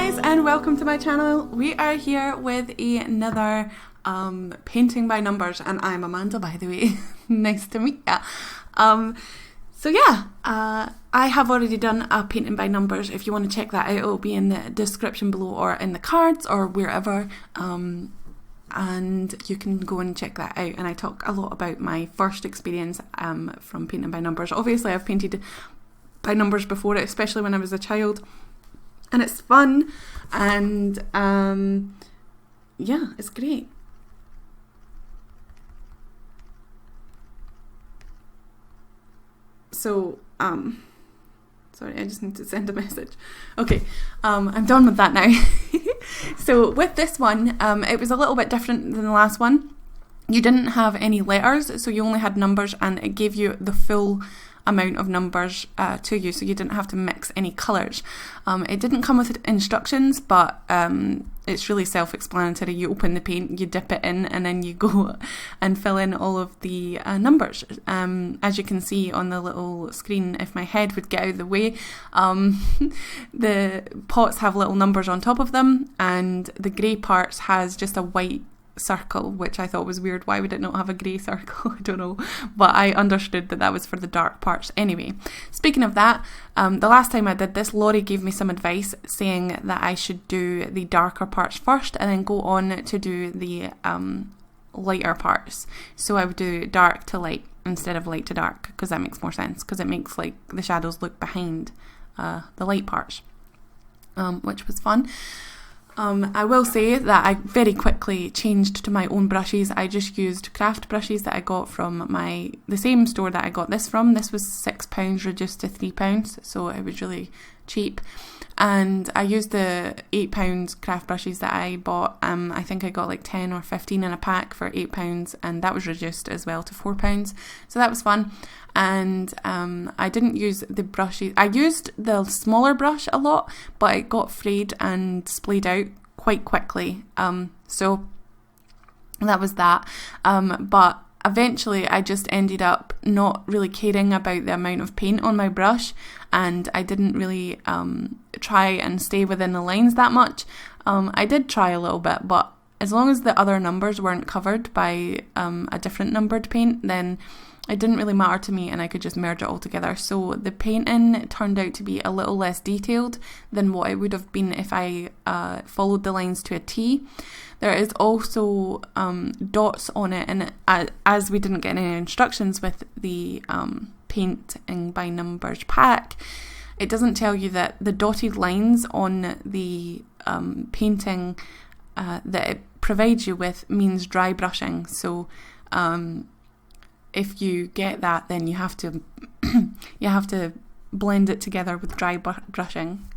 guys, and welcome to my channel. We are here with another painting by numbers, and I'm Amanda, by the way. Nice to meet ya. So yeah, I have already done a painting by numbers. If you want to check that out, it'll be in the description below or in the cards or wherever. And you can go and check that out. And I talk a lot about my first experience from painting by numbers. Obviously, I've painted by numbers before, especially when I was a child. And it's fun, and yeah, it's great. So, sorry, I just need to send a message. Okay, I'm done with that now. So with this one, it was a little bit different than the last one. You didn't have any letters, so you only had numbers, and it gave you the full amount of numbers to you, so you didn't have to mix any colours. It didn't come with instructions, but it's really self-explanatory. You open the paint, you dip it in, and then you go and fill in all of the numbers. As you can see on the little screen, if my head would get out of the way, the pots have little numbers on top of them, and the grey parts has just a white circle, which I thought was weird. Why would it not have a grey circle? I don't know, but I understood that that was for the dark parts. Anyway, speaking of that, the last time I did this, Laurie gave me some advice saying that I should do the darker parts first and then go on to do the lighter parts. So I would do dark to light instead of light to dark, because that makes more sense, because it makes like the shadows look behind the light parts, which was fun. I will say that I very quickly changed to my own brushes. I just used craft brushes that I got from the same store that I got this from. This was £6 reduced to £3, so it was really cheap. And I used the £8 craft brushes that I bought. I think I got like 10 or 15 in a pack for £8, and that was reduced as well to £4. So that was fun. And I didn't use the brushes. I used the smaller brush a lot, but it got frayed and splayed out quite quickly. So that was that. But eventually I just ended up not really caring about the amount of paint on my brush, and I didn't really try and stay within the lines that much. I did try a little bit, but as long as the other numbers weren't covered by a different numbered paint, then it didn't really matter to me, and I could just merge it all together. So the painting turned out to be a little less detailed than what it would have been if I followed the lines to a T. There is also dots on it, and as we didn't get any instructions with the painting by numbers pack, it doesn't tell you that the dotted lines on the painting that it provides you with means dry brushing. So if you get that, then you have to blend it together with dry brushing.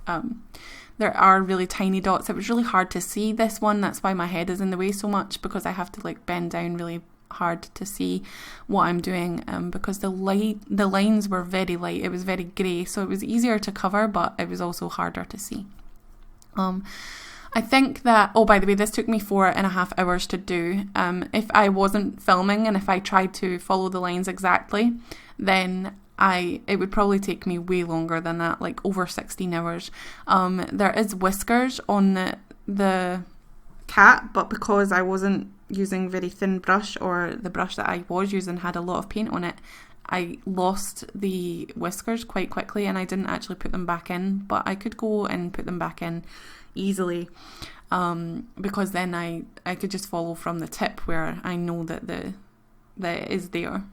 There are really tiny dots. It was really hard to see this one. That's why my head is in the way so much, because I have to like bend down really hard to see what I'm doing, because the lines were very light. It was very grey, so it was easier to cover, but it was also harder to see. I think that, oh, by the way, this took me 4.5 hours to do. If I wasn't filming and if I tried to follow the lines exactly, then it would probably take me way longer than that, like over 16 hours. There is whiskers on the cat, but because I wasn't using very thin brush, or the brush that I was using had a lot of paint on it, I lost the whiskers quite quickly, and I didn't actually put them back in, but I could go and put them back in easily, because then I could just follow from the tip where I know that it is there.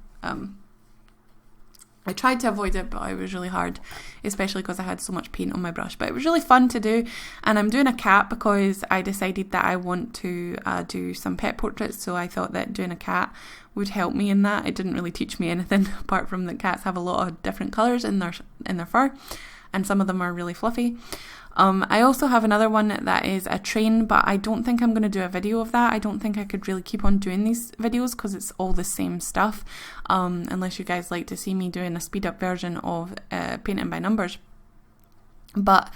I tried to avoid it, but it was really hard, especially because I had so much paint on my brush. But it was really fun to do, and I'm doing a cat because I decided that I want to do some pet portraits, so I thought that doing a cat would help me in that. It didn't really teach me anything apart from that cats have a lot of different colours in their fur, and some of them are really fluffy. I also have another one that is a train, but I don't think I'm going to do a video of that. I don't think I could really keep on doing these videos because it's all the same stuff, unless you guys like to see me doing a speed up version of painting by numbers. But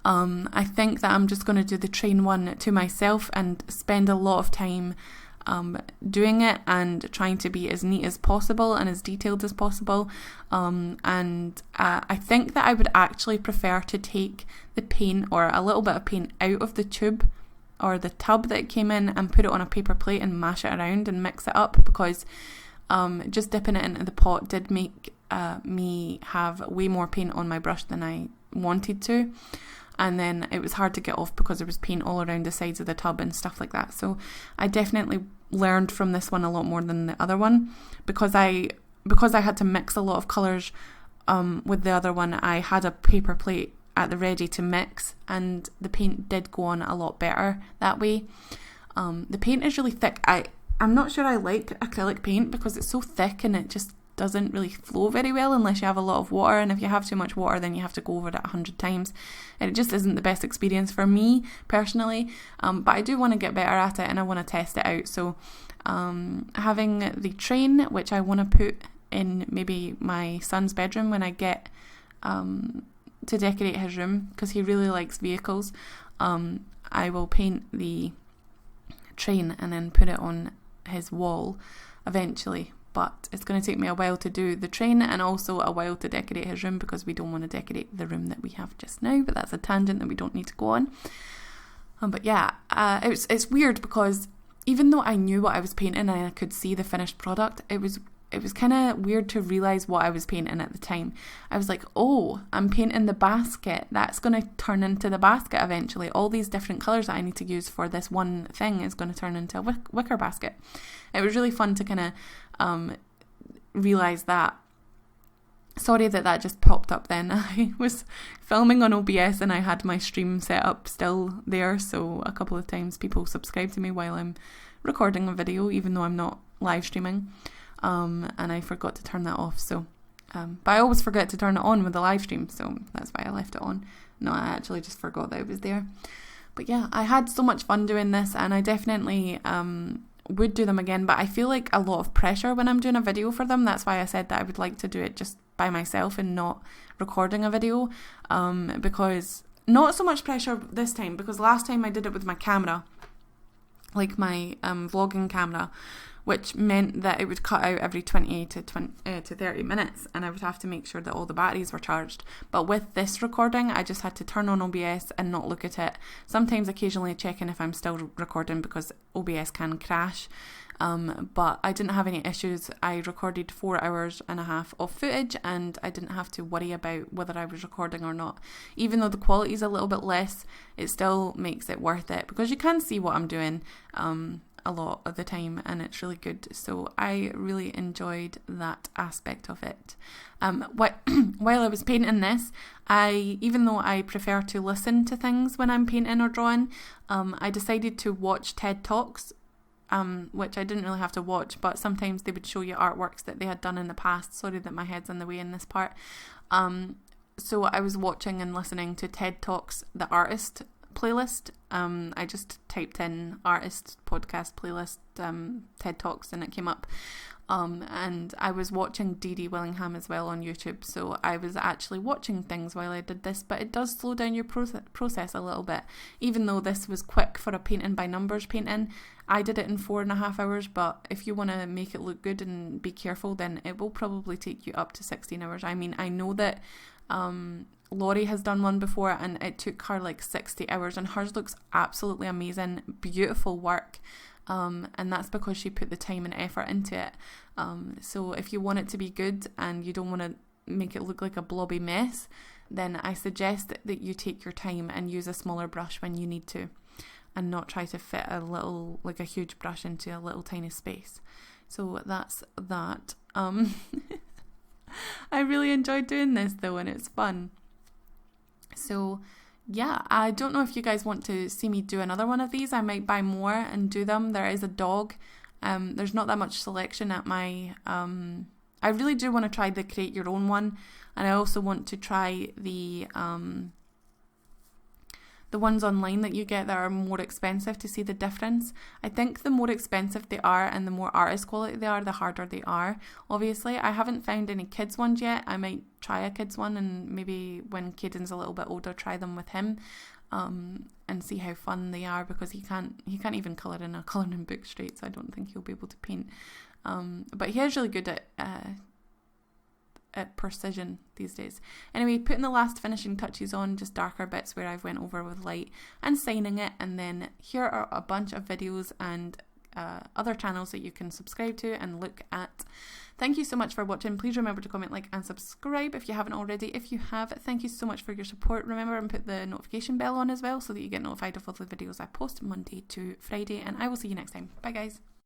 I think that I'm just going to do the train one to myself and spend a lot of time doing it and trying to be as neat as possible and as detailed as possible. I think that I would actually prefer to take the paint or a little bit of paint out of the tube or the tub that it came in and put it on a paper plate and mash it around and mix it up, because just dipping it into the pot did make me have way more paint on my brush than I wanted to, and then it was hard to get off because there was paint all around the sides of the tub and stuff like that. So I definitely learned from this one a lot more than the other one, because I had to mix a lot of colours with the other one. I had a paper plate at the ready to mix, and the paint did go on a lot better that way. The paint is really thick. I'm not sure I like acrylic paint because it's so thick and it just doesn't really flow very well unless you have a lot of water, and if you have too much water then you have to go over it 100 times, and it just isn't the best experience for me personally. But I do want to get better at it and I want to test it out. So having the train, which I want to put in maybe my son's bedroom when I get to decorate his room, because he really likes vehicles, I will paint the train and then put it on his wall eventually. But it's going to take me a while to do the train and also a while to decorate his room, because we don't want to decorate the room that we have just now, but that's a tangent that we don't need to go on. But yeah, it's weird because even though I knew what I was painting and I could see the finished product, it was kind of weird to realise what I was painting at the time. I was like, oh, I'm painting the basket. That's going to turn into the basket eventually. All these different colours that I need to use for this one thing is going to turn into a wicker basket. It was really fun to kind of realise that. Sorry that just popped up then. I was filming on OBS and I had my stream set up still there, so a couple of times people subscribe to me while I'm recording a video, even though I'm not live streaming. And I forgot to turn that off, so but I always forget to turn it on with the live stream, so that's why I left it on. No, I actually just forgot that it was there. But yeah, I had so much fun doing this, and I definitely would do them again, but I feel like a lot of pressure when I'm doing a video for them. That's why I said that I would like to do it just by myself and not recording a video, because not so much pressure this time, because last time I did it with my camera, like my vlogging camera, which meant that it would cut out every 20 to 30 minutes, and I would have to make sure that all the batteries were charged. But with this recording, I just had to turn on OBS and not look at it. Sometimes occasionally checking if I'm still recording, because OBS can crash. But I didn't have any issues. I recorded 4.5 hours of footage, and I didn't have to worry about whether I was recording or not. Even though the quality is a little bit less, it still makes it worth it, because you can see what I'm doing a lot of the time, and it's really good. So I really enjoyed that aspect of it. While I was painting this, even though I prefer to listen to things when I'm painting or drawing, I decided to watch TED Talks, which I didn't really have to watch, but sometimes they would show you artworks that they had done in the past. Sorry that my head's in the way in this part. So I was watching and listening to TED Talks, the artist playlist. I just typed in artist podcast playlist TED Talks and it came up. And I was watching Dee Willingham as well on YouTube, so I was actually watching things while I did this, but it does slow down your process a little bit. Even though this was quick for a painting by numbers painting, I did it in 4.5 hours, but if you want to make it look good and be careful, then it will probably take you up to 16 hours. I mean, I know that Laurie has done one before and it took her like 60 hours, and hers looks absolutely amazing, beautiful work. And that's because she put the time and effort into it. So if you want it to be good and you don't want to make it look like a blobby mess, then I suggest that you take your time and use a smaller brush when you need to, and not try to fit a huge brush into a little tiny space. So that's that. I really enjoyed doing this though, and it's fun. So yeah, I don't know if you guys want to see me do another one of these. I might buy more and do them. There is a dog. There's not that much selection at my... I really do want to try the create your own one. And I also want to try the ones online that you get that are more expensive, to see the difference. I think the more expensive they are and the more artist quality they are, the harder they are. Obviously, I haven't found any kids ones yet. I might try a kids one, and maybe when Caden's a little bit older, try them with him. and see how fun they are, because he can't even colour in a colouring book straight, so I don't think he'll be able to paint. But he is really good at precision these days. Anyway, putting the last finishing touches on, just darker bits where I've went over with light, and signing it. And then here are a bunch of videos and other channels that you can subscribe to and look at. Thank you so much for watching. Please remember to comment, like and subscribe if you haven't already. If you have, thank you so much for your support. Remember and put the notification bell on as well, so that you get notified of all the videos I post Monday to Friday, and I will see you next time. Bye guys.